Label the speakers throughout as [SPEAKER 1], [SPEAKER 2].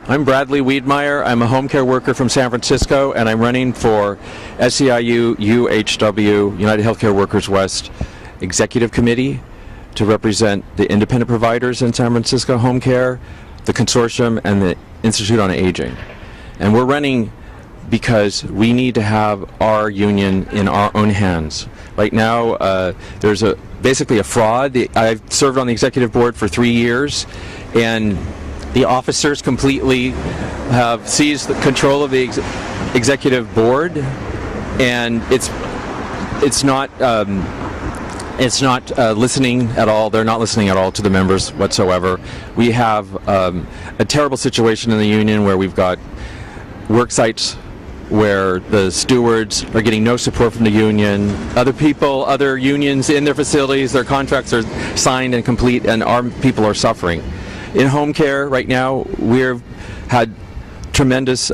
[SPEAKER 1] I'm Bradley Wiedmeyer. I'm a home care worker from San Francisco, and I'm running for SEIU UHW, United Healthcare Workers West Executive Committee, to represent the independent providers in San Francisco home care, the consortium, and the Institute on Aging. And we're running because we need to have our union in our own hands. Right now, there's basically a fraud. I've served on the executive board for 3 years, and the officers completely have seized the control of the executive board, and it's not listening at all. They're not listening at all to the members whatsoever. We have a terrible situation in the union where we've got work sites where the stewards are getting no support from the union. Other unions in their facilities, their contracts are signed and complete, and our people are suffering. In home care right now, we've had tremendous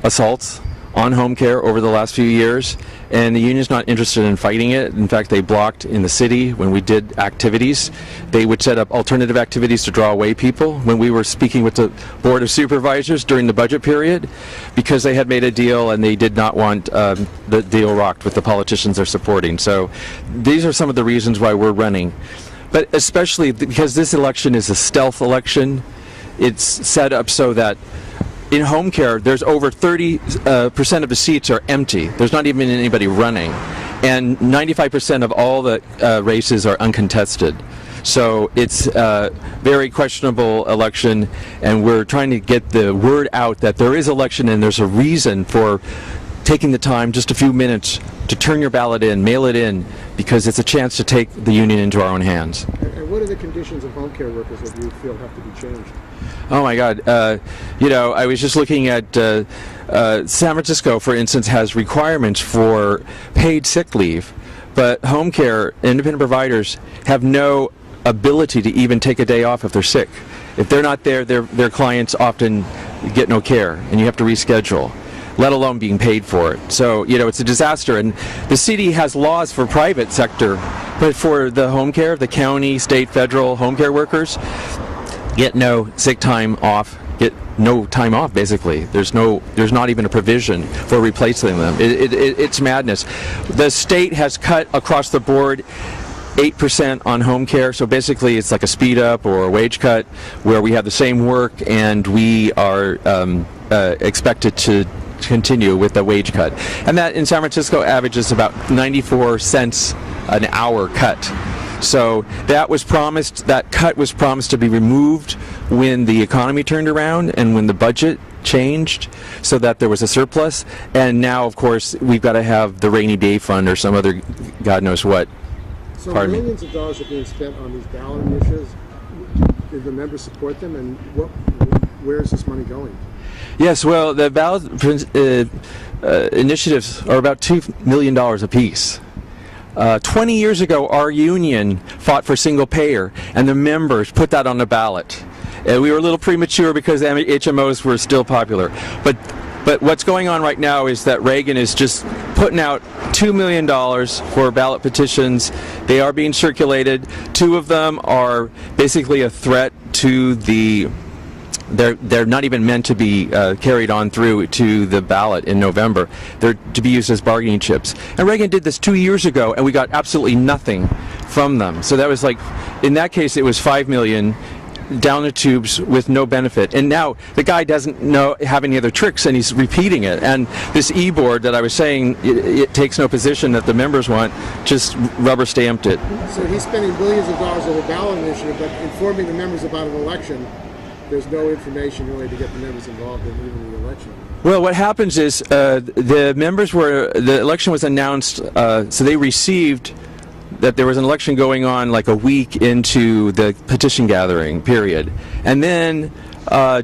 [SPEAKER 1] assaults on home care over the last few years, and the union's not interested in fighting it. In fact, they blocked in the city when we did activities. They would set up alternative activities to draw away people when we were speaking with the Board of Supervisors during the budget period, because they had made a deal and they did not want the deal rocked with the politicians they're supporting. So these are some of the reasons why we're running. But especially because this election is a stealth election. It's set up so that in home care, there's over 30% of the seats are empty. There's not even anybody running. And 95% of all the races are uncontested. So it's a very questionable election, and we're trying to get the word out that there is election and there's a reason for taking the time, just a few minutes, to turn your ballot in, mail it in, because it's a chance to take the union into our own hands.
[SPEAKER 2] And what are the conditions of home care workers that you feel have to be changed?
[SPEAKER 1] Oh my God! I was just looking at San Francisco, for instance, has requirements for paid sick leave, but home care independent providers have no ability to even take a day off if they're sick. If they're not there, their clients often get no care, and you have to reschedule, let alone being paid for it. So, it's a disaster. And the city has laws for private sector, but for the home care, the county, state, federal home care workers get no sick time off, get no time off, basically. There's not even a provision for replacing them. It's madness. The state has cut across the board 8% on home care, so basically it's like a speed up or a wage cut where we have the same work and we are expected to continue with the wage cut. And that in San Francisco averages about 94 cents an hour cut. So that cut was promised to be removed when the economy turned around and when the budget changed so that there was a surplus. And now, of course, we've got to have the rainy day fund or some other God knows what.
[SPEAKER 2] So millions of dollars are being spent on these ballot initiatives. Do the members support them, and where is this money going?
[SPEAKER 1] Yes, well, the ballot initiatives are about $2 million apiece. 20 years ago, our union fought for single payer, and the members put that on the ballot. We were a little premature because HMOs were still popular. But what's going on right now is that Reagan is just putting out $2 million for ballot petitions. They are being circulated. 2 of them are basically a threat to the... They're not even meant to be carried on through to the ballot in November. They're to be used as bargaining chips. And Reagan did this 2 years ago, and we got absolutely nothing from them. So that was like, in that case, it was $5 million down the tubes with no benefit. And now the guy doesn't have any other tricks, and he's repeating it. And this e-board that I was saying, it takes no position that the members want, just rubber stamped it.
[SPEAKER 2] So he's spending billions of dollars on a ballot initiative, but informing the members about an election, there's no information really to get the members involved in even the election.
[SPEAKER 1] Well, what happens is the election was announced, so they received that there was an election going on like a week into the petition gathering period. And then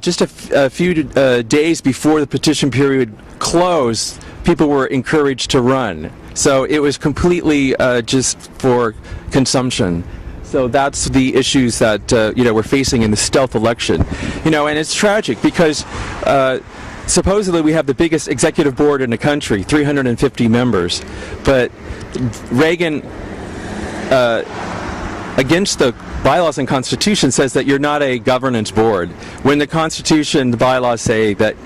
[SPEAKER 1] just a few days before the petition period closed, people were encouraged to run. So it was completely just for consumption. So that's the issues that we're facing in the stealth election, and it's tragic because supposedly we have the biggest executive board in the country, 350 members, but Reagan, against the bylaws and Constitution says that you're not a governance board. When the Constitution, the bylaws say that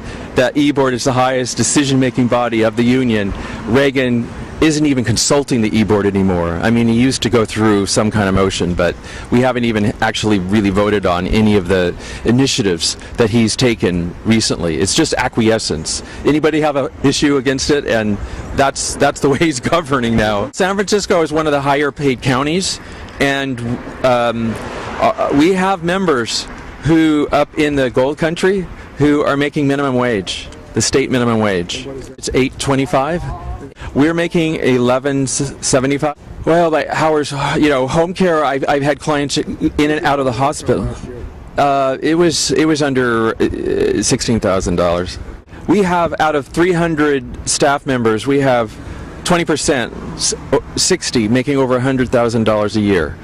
[SPEAKER 1] E-Board is the highest decision-making body of the union, Reagan isn't even consulting the E-Board anymore. I mean, he used to go through some kind of motion, but we haven't even actually really voted on any of the initiatives that he's taken recently. It's just acquiescence. Anybody have an issue against it? And that's the way he's governing now. San Francisco is one of the higher paid counties, and we have members who, up in the gold country, who are making minimum wage, the state minimum wage. It's $8.25. We're making $11.75. Well, like hours, home care. I've had clients in and out of the hospital. It was under $16,000. We have, out of 300 staff members, we have 20%, 60 making over $100,000 a year.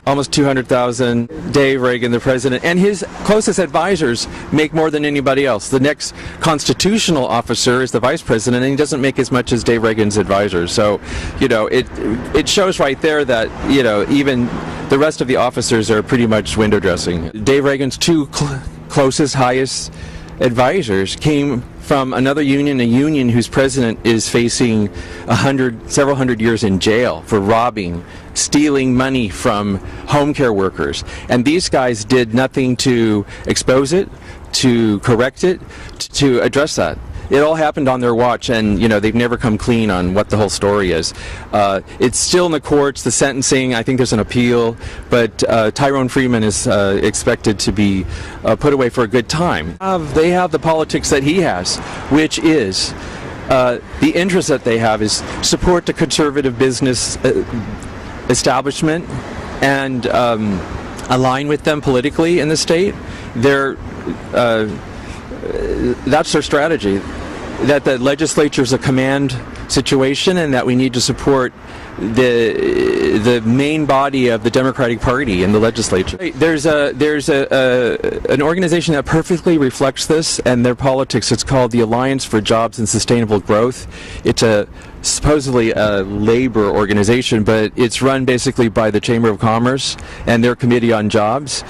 [SPEAKER 1] Almost 200,000. Dave Reagan, the president, and his closest advisors make more than anybody else. The next constitutional officer is the vice president, and he doesn't make as much as Dave Reagan's advisors. So, it shows right there that, even the rest of the officers are pretty much window dressing. Dave Reagan's two closest, highest advisors came from another union, a union whose president is facing several hundred years in jail for robbing, stealing money from home care workers. And these guys did nothing to expose it, to correct it, to address that. It all happened on their watch, and they've never come clean on what the whole story is. It's still in the courts, the sentencing. I think there's an appeal, but Tyrone Freeman is expected to be put away for a good time. They have the politics that he has, which is the interest that they have is support the conservative business establishment and align with them politically in the state. That's their strategy, that the legislature is a command situation and that we need to support the main body of the Democratic Party in the legislature. There's an organization that perfectly reflects this and their politics. It's called the Alliance for Jobs and Sustainable Growth. It's supposedly a labor organization, but it's run basically by the Chamber of Commerce and their Committee on Jobs,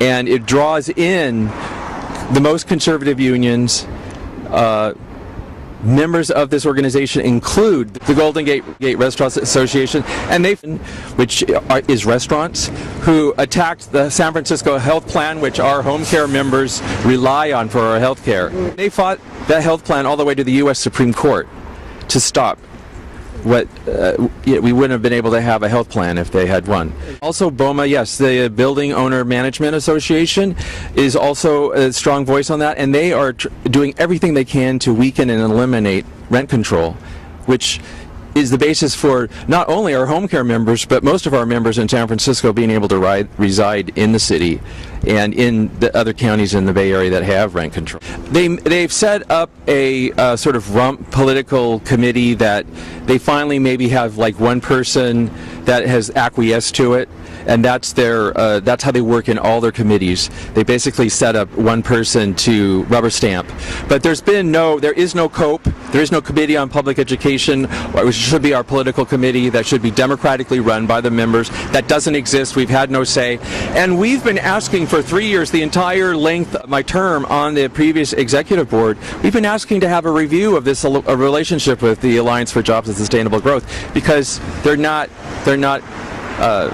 [SPEAKER 1] and it draws in the most conservative unions. Members of this organization include the Golden Gate Restaurants Association, and which is restaurants, who attacked the San Francisco health plan, which our home care members rely on for our health care. They fought that health plan all the way to the U.S. Supreme Court to stop what we wouldn't have been able to have a health plan if they had won. Also, BOMA, yes, the Building Owner Management Association is also a strong voice on that, and they are doing everything they can to weaken and eliminate rent control, which is the basis for not only our home care members, but most of our members in San Francisco being able to reside in the city and in the other counties in the Bay Area that have rent control. They've set up a sort of rump political committee that they finally maybe have like one person that has acquiesced to it, and that's how they work in all their committees. They basically set up one person to rubber stamp. But there is no COPE, there is no Committee on Public Education, which should be our political committee that should be democratically run by the members. That doesn't exist. We've had no say. And we've been asking for 3 years, the entire length of my term on the previous executive board, we've been asking to have a review of this relationship with the Alliance for Jobs and Sustainable Growth, because they're not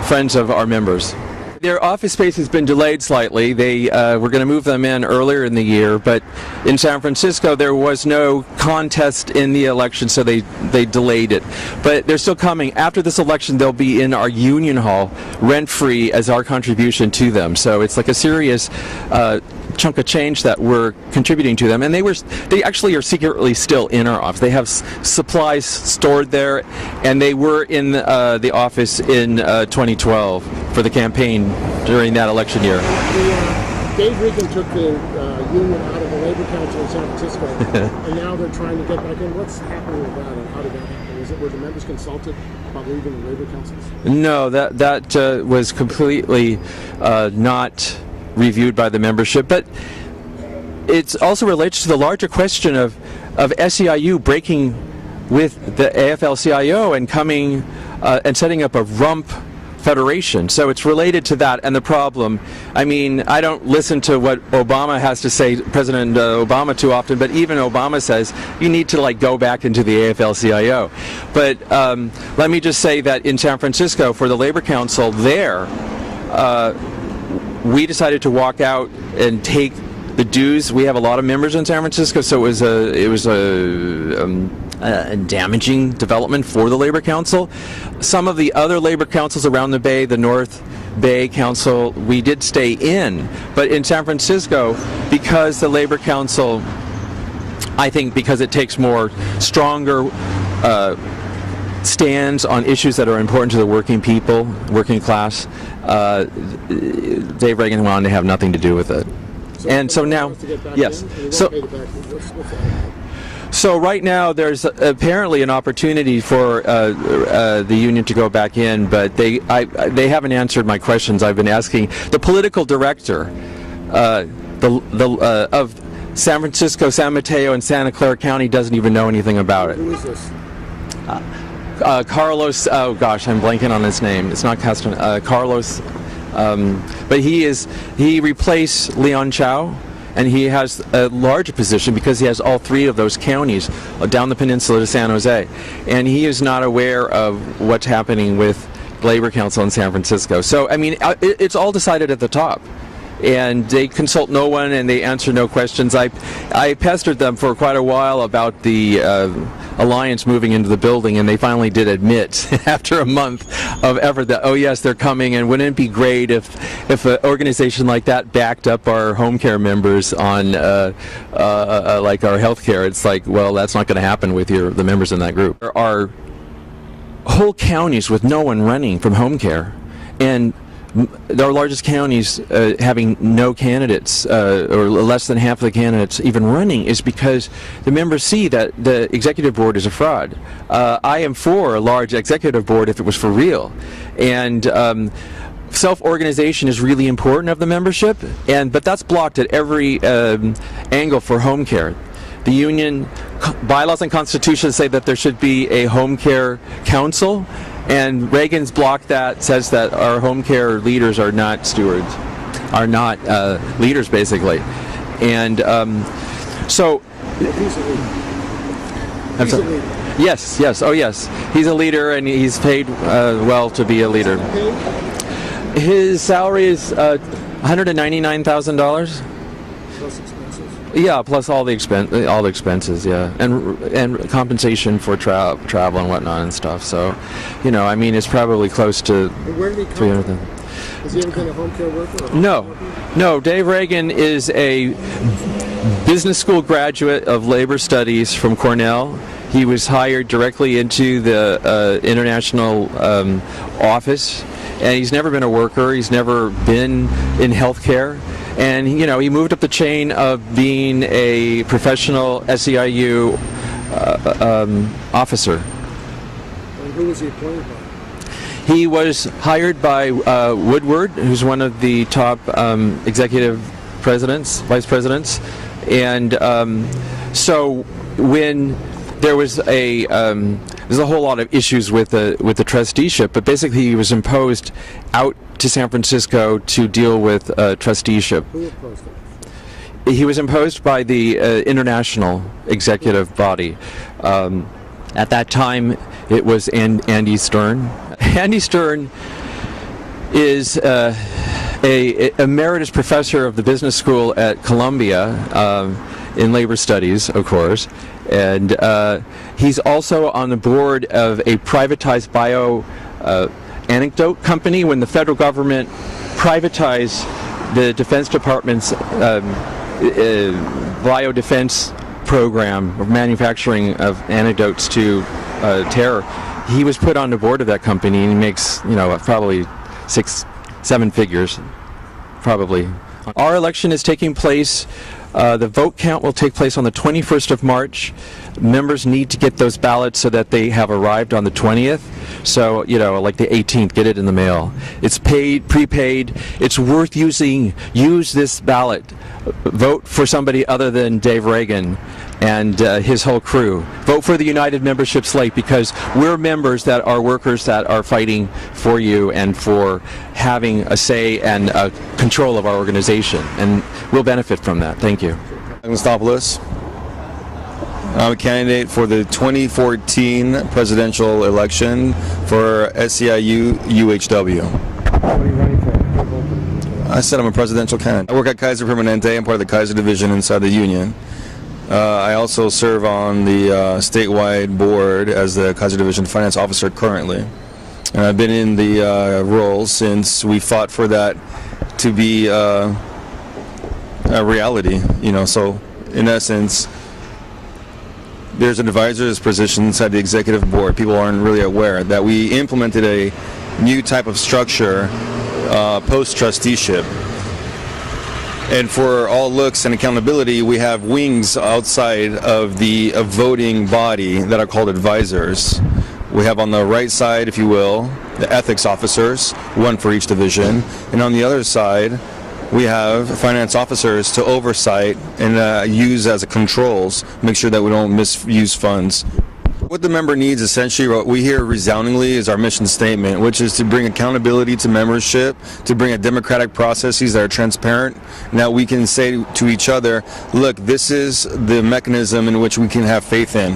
[SPEAKER 1] friends of our members. Their office space has been delayed slightly. They were going to move them in earlier in the year, but in San Francisco there was no contest in the election, so they delayed it. But they're still coming. After this election, they'll be in our Union Hall, rent-free, as our contribution to them. So it's like a serious chunk of change that we're contributing to them, and they actually are secretly still in our office. They have supplies stored there, and they were in the office in 2012 for the campaign during that election year.
[SPEAKER 2] Dave Reagan took the union out of the Labor Council in San Francisco, and now they're trying to get back in. What's happening with that, and how did that happen? Were the members consulted about leaving the Labor Councils? No,
[SPEAKER 1] that was completely not reviewed by the membership, but it also relates to the larger question of SEIU breaking with the AFL-CIO and coming and setting up a rump federation. So it's related to that and the problem. I mean, I don't listen to what Obama has to say, President Obama, too often, but even Obama says you need to go back into the AFL-CIO. But let me just say that in San Francisco, for the Labor Council there, we decided to walk out and take the dues. We have a lot of members in San Francisco, so it was a damaging development for the Labor Council. Some of the other Labor Councils around the Bay, the North Bay Council, we did stay in. But in San Francisco, because the Labor Council, I think because it takes more stronger stands on issues that are important to the working people, working class, Dave Reagan wanted to have nothing to do with it. And so now, yes. So right now there's apparently an opportunity for the union to go back in, but they haven't answered my questions. I've been asking the political director of San Francisco, San Mateo, and Santa Clara County doesn't even know anything about it.
[SPEAKER 2] Who is this?
[SPEAKER 1] Carlos. Oh gosh, I'm blanking on his name. It's not Castro. Carlos. But he replaced Leon Chow, and he has a larger position because he has all three of those counties down the peninsula to San Jose, and he is not aware of what's happening with Labor Council in San Francisco. So I mean, it's all decided at the top, and they consult no one and they answer no questions. I pestered them for quite a while about the Alliance moving into the building, and they finally did admit after a month of effort that, oh yes, they're coming, and wouldn't it be great if an organization like that backed up our home care members on like our health care. It's like, well, that's not going to happen with the members in that group. There are whole counties with no one running from home care, and our largest counties having no candidates or less than half of the candidates even running is because the members see that the executive board is a fraud. I am for a large executive board if it was for real, and self-organization is really important of the membership, but that's blocked at every angle for home care. The union bylaws and constitution say that there should be a home care council, and Reagan's blocked that, says that our home care leaders are not stewards, are not leaders, basically. And so...
[SPEAKER 2] He's a leader.
[SPEAKER 1] I'm sorry. Yes, yes, oh yes. He's a leader, and he's paid well to be a leader. His salary is $199,000.
[SPEAKER 2] Plus expenses.
[SPEAKER 1] Yeah, plus all the expenses, yeah, and compensation for travel and whatnot and stuff. So, you know, I mean, it's probably close to
[SPEAKER 2] Where did he come from? Has he ever been a home care worker?
[SPEAKER 1] No. Dave Reagan is a business school graduate of labor studies from Cornell. He was hired directly into the international office, and he's never been a worker. He's never been in healthcare. And, you know, he moved up the chain of being a professional SEIU officer.
[SPEAKER 2] And who was he appointed by?
[SPEAKER 1] He was hired by Woodward, who's one of the top executive vice presidents. And so when there was there's a whole lot of issues with the trusteeship, but basically he was imposed out to San Francisco to deal with trusteeship.
[SPEAKER 2] Who opposed him?
[SPEAKER 1] He was imposed by the international executive body. At that time, it was Andy Stern. Andy Stern is a emeritus professor of the business school at Columbia in labor studies, of course. And he's also on the board of a privatized anecdote company when the federal government privatized the Defense Department's biodefense program of manufacturing of antidotes to terror. He was put on the board of that company, and he makes, you know, probably 6-7 figures, probably. Our election is taking place. The vote count will take place on the 21st of March. Members need to get those ballots so that they have arrived on the 20th. So, like the 18th, get it in the mail. It's paid, prepaid. It's worth using. Use this ballot. Vote for somebody other than Dave Reagan and his whole crew. Vote for the United Membership Slate, because we're members that are workers that are fighting for you and for having a say and control of our organization, and we'll benefit from that. Thank you.
[SPEAKER 3] Agostopoulos. I'm a candidate for the 2014 presidential election for SEIU UHW.
[SPEAKER 2] What are you running for?
[SPEAKER 3] I said I'm a presidential candidate. I work at Kaiser Permanente. I'm part of the Kaiser division inside the union. I also serve on the statewide board as the Kaiser Division Finance Officer currently. And I've been in the role since we fought for that to be a reality, so in essence, there's an advisor's position inside the executive board. People aren't really aware that we implemented a new type of structure, post-trusteeship. And for all looks and accountability, we have wings outside of the voting body that are called advisors. We have on the right side, if you will, the ethics officers, one for each division. And on the other side, we have finance officers to oversight and use as controls, make sure that we don't misuse funds. What the member needs, essentially, what we hear resoundingly is our mission statement, which is to bring accountability to membership, to bring a democratic processes that are transparent. Now we can say to each other, look, this is the mechanism in which we can have faith in.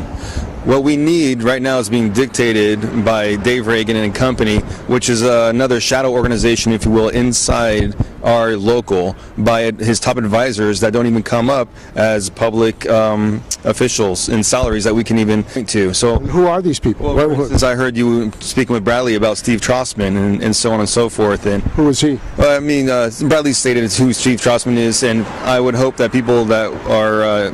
[SPEAKER 3] What we need right now is being dictated by Dave Reagan and company, which is another shadow organization, if you will, inside our local, by his top advisors that don't even come up as public officials in salaries that we can even think to. So,
[SPEAKER 2] who are these people?
[SPEAKER 3] Well, for instance, I heard you speaking with Bradley about Steve Trossman and so on and so forth. And
[SPEAKER 2] who is he?
[SPEAKER 3] Bradley stated who Steve Trossman is, and I would hope that people that are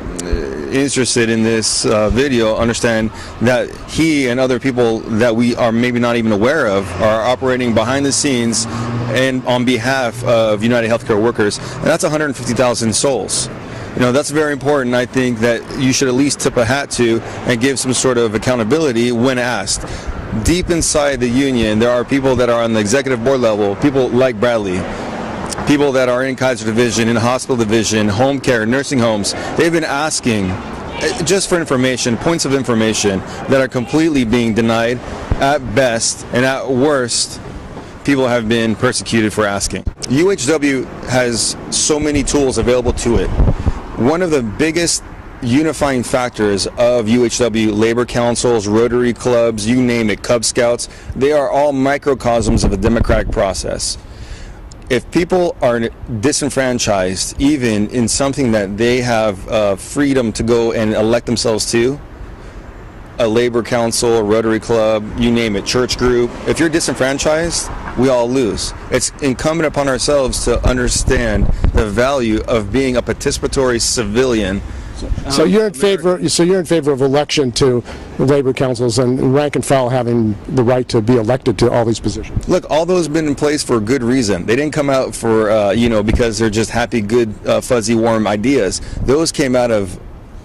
[SPEAKER 3] interested in this video understand that he and other people that we are maybe not even aware of are operating behind the scenes and on behalf of United Healthcare Workers, and that's 150,000 souls. That's very important. I think that you should at least tip a hat to and give some sort of accountability when asked. Deep inside the union, there are people that are on the executive board level, people like Bradley, people that are in Kaiser Division, in hospital division, home care, nursing homes. They've been asking just for information, points of information that are completely being denied at best, and at worst, people have been persecuted for asking. UHW has so many tools available to it. One of the biggest unifying factors of UHW, labor councils, Rotary clubs, you name it, Cub Scouts, they are all microcosms of a democratic process. If people are disenfranchised, even in something that they have freedom to go and elect themselves to, a labor council, a Rotary club, you name it, church group, if you're disenfranchised, we all lose. It's incumbent upon ourselves to understand the value of being a participatory civilian.
[SPEAKER 2] So you're in favor. So you're in favor of election to labor councils and rank and file having the right to be elected to all these positions.
[SPEAKER 3] Look, all those have been in place for a good reason. They didn't come out for because they're just happy, good, fuzzy, warm ideas. Those came out of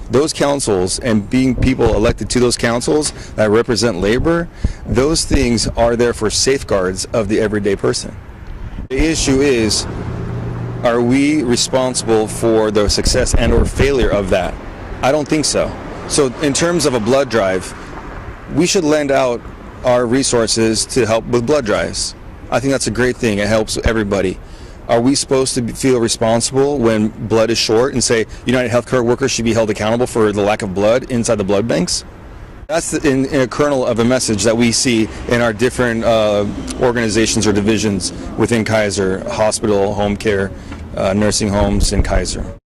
[SPEAKER 3] those councils, and being people elected to those councils that represent labor. Those things are there for safeguards of the everyday person. The issue is, are we responsible for the success and or failure of that? I don't think so. So in terms of a blood drive, we should lend out our resources to help with blood drives. I think that's a great thing. It helps everybody. Are we supposed to feel responsible when blood is short and say United Healthcare Workers should be held accountable for the lack of blood inside the blood banks? That's in a kernel of a message that we see in our different organizations or divisions within Kaiser, hospital, home care, nursing homes, and Kaiser.